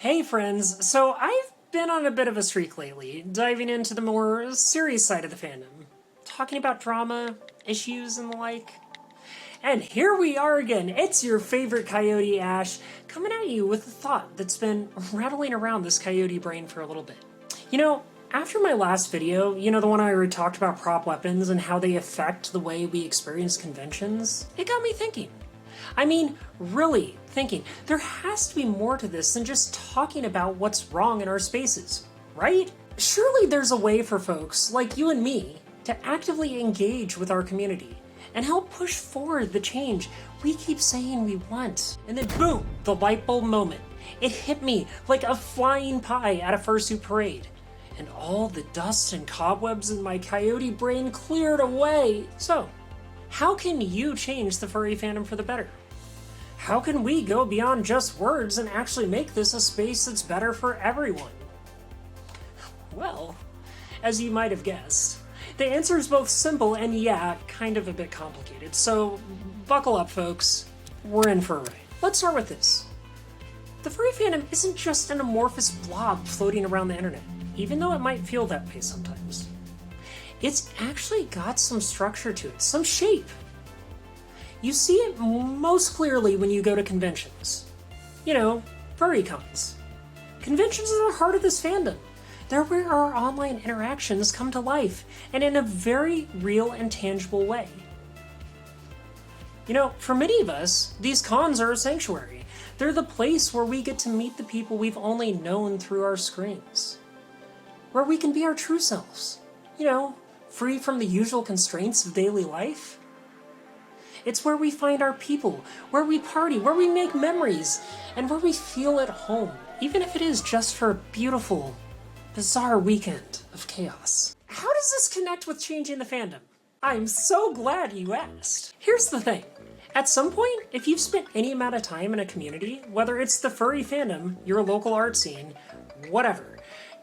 Hey friends, so I've been on a bit of a streak lately, diving into the more serious side of the fandom, talking about drama, issues, and the like. And here we are again, it's your favorite Coyote Ash, coming at you with a thought that's been rattling around this coyote brain for a little bit. You know, after my last video, the one I already talked about prop weapons and how they affect the way we experience conventions, it got me thinking. I mean, really thinking, there has to be more to this than just talking about what's wrong in our spaces, right? Surely there's a way for folks like you and me to actively engage with our community and help push forward the change we keep saying we want. And then boom, the light bulb moment. It hit me like a flying pie at a fursuit parade. And all the dust and cobwebs in my coyote brain cleared away. So, how can you change the furry fandom for the better? How can we go beyond just words and actually make this a space that's better for everyone? Well, as you might have guessed, the answer is both simple and kind of a bit complicated. So buckle up, folks. We're in for a ride. Let's start with this. The furry fandom isn't just an amorphous blob floating around the internet, even though it might feel that way sometimes. It's actually got some structure to it, some shape. You see it most clearly when you go to conventions. Furry cons. Conventions are the heart of this fandom. They're where our online interactions come to life, and in a very real and tangible way. For many of us, these cons are a sanctuary. They're the place where we get to meet the people we've only known through our screens. Where we can be our true selves. Free from the usual constraints of daily life. It's where we find our people, where we party, where we make memories, and where we feel at home, even if it is just for a beautiful, bizarre weekend of chaos. How does this connect with changing the fandom? I'm so glad you asked. Here's the thing. At some point, if you've spent any amount of time in a community, whether it's the furry fandom, your local art scene, whatever,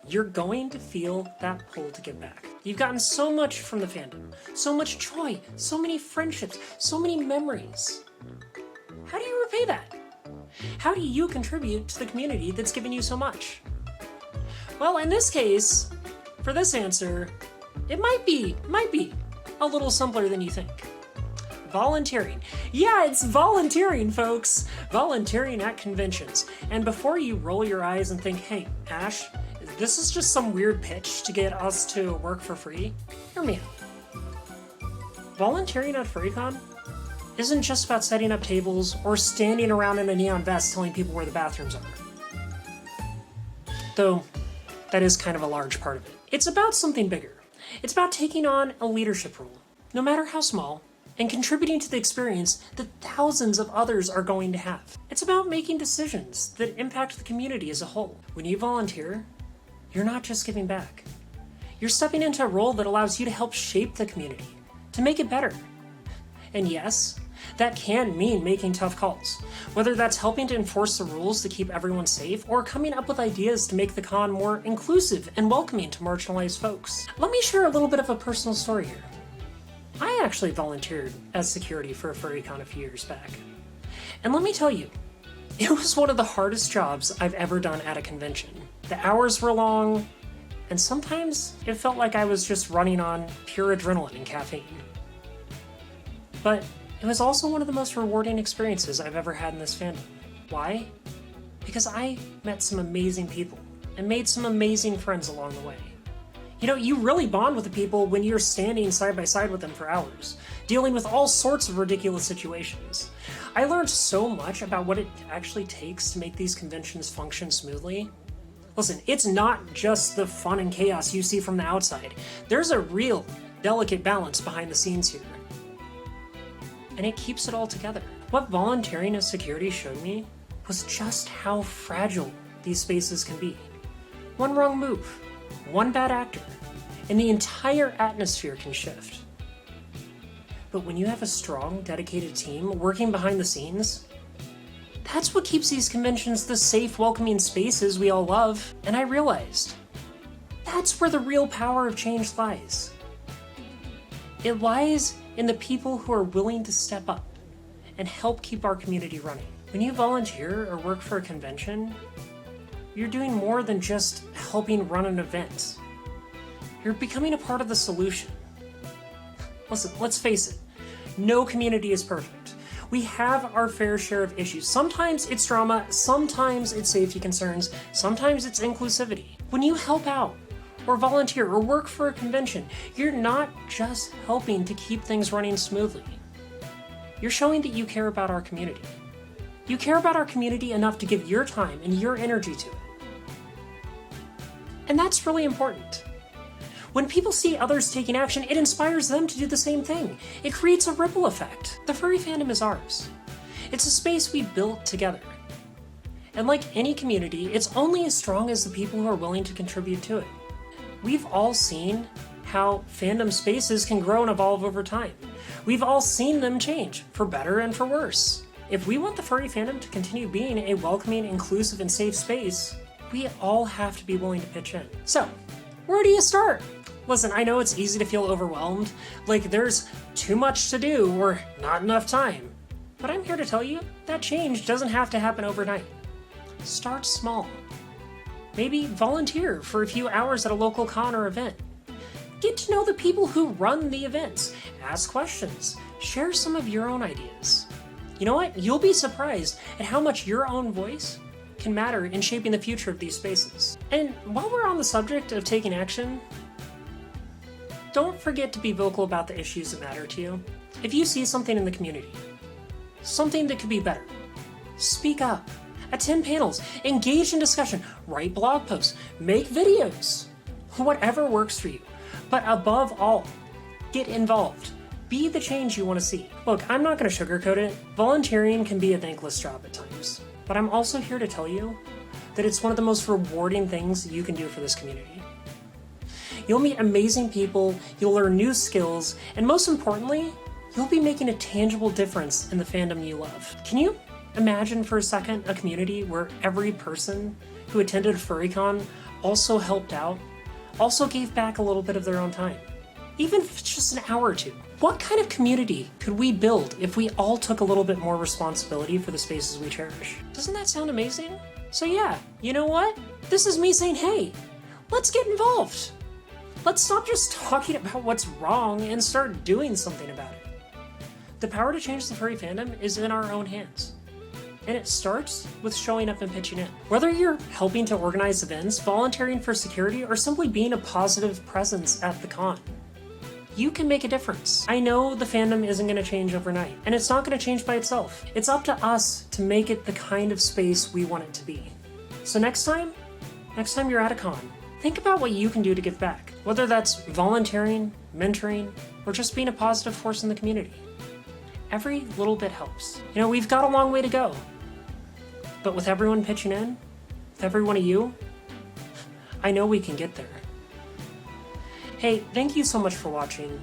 you're going to feel that pull to give back. You've gotten so much from the fandom, so much joy, so many friendships, so many memories. How do you repay that? How do you contribute to the community that's given you so much? Well, in this case, for this answer, it might be a little simpler than you think. Volunteering. Yeah, it's volunteering, folks. Volunteering at conventions. And before you roll your eyes and think, hey, Ash, this is just some weird pitch to get us to work for free, hear me out. Volunteering at FurryCon isn't just about setting up tables or standing around in a neon vest telling people where the bathrooms are. Though, that is kind of a large part of it. It's about something bigger. It's about taking on a leadership role, no matter how small, and contributing to the experience that thousands of others are going to have. It's about making decisions that impact the community as a whole. When you volunteer, you're not just giving back. You're stepping into a role that allows you to help shape the community, to make it better. And yes, that can mean making tough calls, whether that's helping to enforce the rules to keep everyone safe or coming up with ideas to make the con more inclusive and welcoming to marginalized folks. Let me share a little bit of a personal story here. I actually volunteered as security for a furry con a few years back. And let me tell you, it was one of the hardest jobs I've ever done at a convention. The hours were long, and sometimes it felt like I was just running on pure adrenaline and caffeine. But it was also one of the most rewarding experiences I've ever had in this fandom. Why? Because I met some amazing people and made some amazing friends along the way. You really bond with the people when you're standing side by side with them for hours, dealing with all sorts of ridiculous situations. I learned so much about what it actually takes to make these conventions function smoothly. Listen, it's not just the fun and chaos you see from the outside. There's a real, delicate balance behind the scenes here. And it keeps it all together. What volunteering as security showed me was just how fragile these spaces can be. One wrong move, one bad actor, and the entire atmosphere can shift. But when you have a strong, dedicated team working behind the scenes, that's what keeps these conventions the safe, welcoming spaces we all love. And I realized, that's where the real power of change lies. It lies in the people who are willing to step up and help keep our community running. When you volunteer or work for a convention, you're doing more than just helping run an event. You're becoming a part of the solution. Listen, let's face it, no community is perfect. We have our fair share of issues. Sometimes it's drama, sometimes it's safety concerns, sometimes it's inclusivity. When you help out, or volunteer, or work for a convention, you're not just helping to keep things running smoothly. You're showing that you care about our community. You care about our community enough to give your time and your energy to it. And that's really important. When people see others taking action, it inspires them to do the same thing. It creates a ripple effect. The furry fandom is ours. It's a space we built together. And like any community, it's only as strong as the people who are willing to contribute to it. We've all seen how fandom spaces can grow and evolve over time. We've all seen them change, for better and for worse. If we want the furry fandom to continue being a welcoming, inclusive, and safe space, we all have to be willing to pitch in. So, where do you start? Listen, I know it's easy to feel overwhelmed, like there's too much to do or not enough time. But I'm here to tell you that change doesn't have to happen overnight. Start small. Maybe volunteer for a few hours at a local con or event. Get to know the people who run the events. Ask questions. Share some of your own ideas. You know what? You'll be surprised at how much your own voice can matter in shaping the future of these spaces. And while we're on the subject of taking action, don't forget to be vocal about the issues that matter to you. If you see something in the community, something that could be better, speak up. Attend panels, engage in discussion, write blog posts, make videos, whatever works for you. But above all, get involved. Be the change you want to see. Look, I'm not going to sugarcoat it. Volunteering can be a thankless job at times. But I'm also here to tell you that it's one of the most rewarding things you can do for this community. You'll meet amazing people, you'll learn new skills, and most importantly, you'll be making a tangible difference in the fandom you love. Can you imagine for a second a community where every person who attended FurryCon also helped out, also gave back a little bit of their own time, even if it's just an hour or two? What kind of community could we build if we all took a little bit more responsibility for the spaces we cherish? Doesn't that sound amazing? So yeah, you know what? This is me saying, hey, let's get involved. Let's stop just talking about what's wrong and start doing something about it. The power to change the furry fandom is in our own hands. And it starts with showing up and pitching in. Whether you're helping to organize events, volunteering for security, or simply being a positive presence at the con, you can make a difference. I know the fandom isn't going to change overnight, and it's not going to change by itself. It's up to us to make it the kind of space we want it to be. So next time you're at a con, think about what you can do to give back. Whether that's volunteering, mentoring, or just being a positive force in the community. Every little bit helps. You know, we've got a long way to go. But with everyone pitching in, with every one of you, I know we can get there. Hey, thank you so much for watching.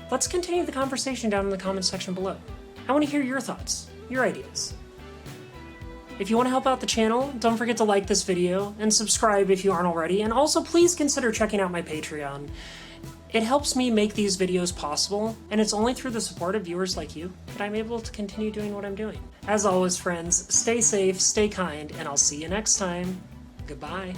Let's continue the conversation down in the comments section below. I want to hear your thoughts, your ideas. If you want to help out the channel, don't forget to like this video and subscribe if you aren't already, and also please consider checking out my Patreon. It helps me make these videos possible, and it's only through the support of viewers like you that I'm able to continue doing what I'm doing. As always, friends, stay safe, stay kind, and I'll see you next time. Goodbye.